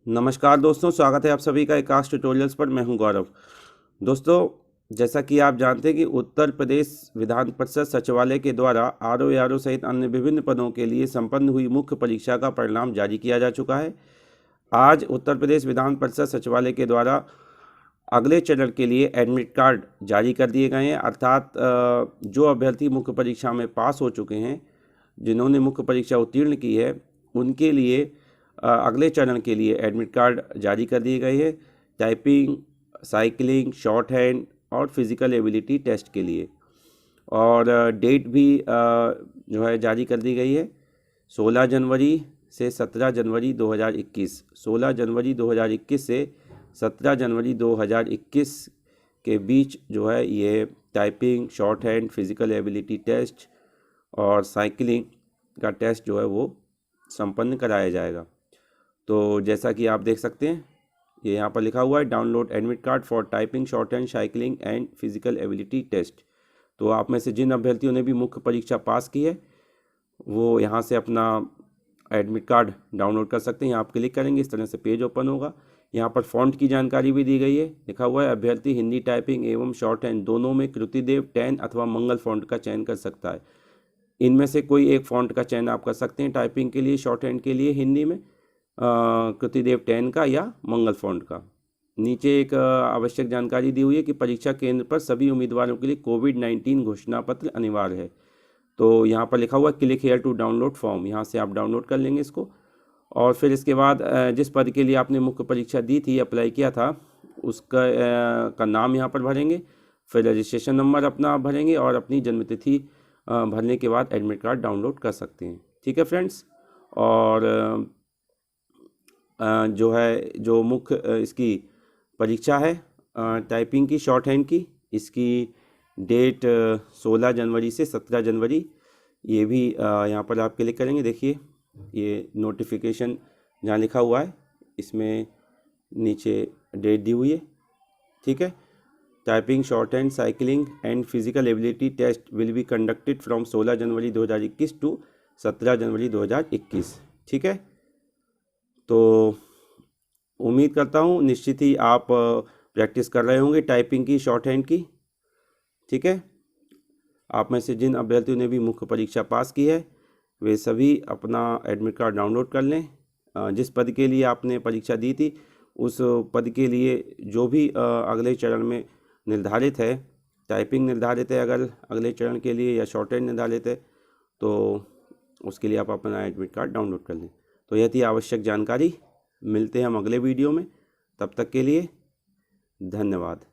नमस्कार दोस्तों, स्वागत है आप सभी का आकाश ट्यूटोरियल्स पर। मैं हूं गौरव। दोस्तों, जैसा कि आप जानते हैं कि उत्तर प्रदेश विधान परिषद सचिवालय के द्वारा आरओ एआरओ सहित अन्य विभिन्न पदों के लिए संपन्न हुई मुख्य परीक्षा का परिणाम जारी किया जा चुका है। आज उत्तर प्रदेश विधान परिषद सचिवालय के द्वारा अगले चरण के लिए एडमिट कार्ड जारी कर दिए गए हैं। अर्थात जो अभ्यर्थी मुख्य परीक्षा में पास हो चुके हैं, जिन्होंने मुख्य परीक्षा उत्तीर्ण की है, उनके लिए अगले चरण के लिए एडमिट कार्ड जारी कर दिए गए हैं। टाइपिंग, साइकिलिंग, शॉर्ट हैंड और फिज़िकल एबिलिटी टेस्ट के लिए। और डेट भी जो है जारी कर दी गई है 16 जनवरी से 17 जनवरी 2021। 16 जनवरी 2021 से 17 जनवरी 2021 के बीच जो है ये typing, shorthand, physical ability test और साइकिलिंग का टेस्ट जो है वो संपन्न कराया जाएगा। तो जैसा कि आप देख सकते हैं, ये यहाँ पर लिखा हुआ है download admit card for typing, shorthand, cycling and physical ability test. तो आप में से जिन अभ्यर्थियों ने भी मुख्य परीक्षा पास की है, वो यहाँ से अपना एडमिट कार्ड डाउनलोड कर सकते हैं। यहाँ आप क्लिक करेंगे, इस तरह से पेज ओपन होगा। यहाँ पर फ़ॉन्ट की जानकारी भी दी गई है। लिखा हुआ है अभ्यर्थी हिंदी टाइपिंग एवं शॉर्ट हैंड दोनों में कृतिदेव 10 अथवा मंगल फ़ॉन्ट का चयन कर सकता है। इनमें से कोई एक फ़ॉन्ट का चयन आप कर सकते हैं, टाइपिंग के लिए, शॉर्ट हैंड के लिए हिंदी में कृतिदेव 10 का या मंगल फ़ॉन्ट का। नीचे एक आवश्यक जानकारी दी हुई है कि परीक्षा केंद्र पर सभी उम्मीदवारों के लिए कोविड-19 घोषणा पत्र अनिवार्य है। तो यहाँ पर लिखा हुआ है click here to download form, यहाँ से आप डाउनलोड कर लेंगे इसको। और फिर इसके बाद जिस पद के लिए आपने मुख्य परीक्षा दी थी, अप्लाई किया था, उसका का नाम यहाँ पर भरेंगे। फिर रजिस्ट्रेशन नंबर अपना आप भरेंगे और अपनी जन्मतिथि भरने के बाद एडमिट कार्ड डाउनलोड कर सकते हैं। ठीक है फ्रेंड्स। और जो है जो मुख्य इसकी परीक्षा है टाइपिंग की, शॉर्ट हैंड की, इसकी डेट 16 जनवरी से 17 जनवरी, ये भी यहाँ पर आप क्लिक करेंगे। देखिए ये नोटिफिकेशन जहाँ लिखा हुआ है, इसमें नीचे डेट दी हुई है। ठीक है। Typing, shorthand, cycling and physical ability test will be conducted from 16 January 2021 to 17 January 2021। ठीक है। तो उम्मीद करता हूँ निश्चित ही आप प्रैक्टिस कर रहे होंगे टाइपिंग की, शॉर्ट हैंड की। ठीक है। आप में से जिन अभ्यर्थियों ने भी मुख्य परीक्षा पास की है, वे सभी अपना एडमिट कार्ड डाउनलोड कर लें। जिस पद के लिए आपने परीक्षा दी थी, उस पद के लिए जो भी अगले चरण में निर्धारित है, टाइपिंग निर्धारित है अगर अगले चरण के लिए, या शॉर्ट हैंड निर्धारित है, तो उसके लिए आप अपना एडमिट कार्ड डाउनलोड कर लें। तो यह थी आवश्यक जानकारी। मिलते हैं हम अगले वीडियो में। तब तक के लिए धन्यवाद।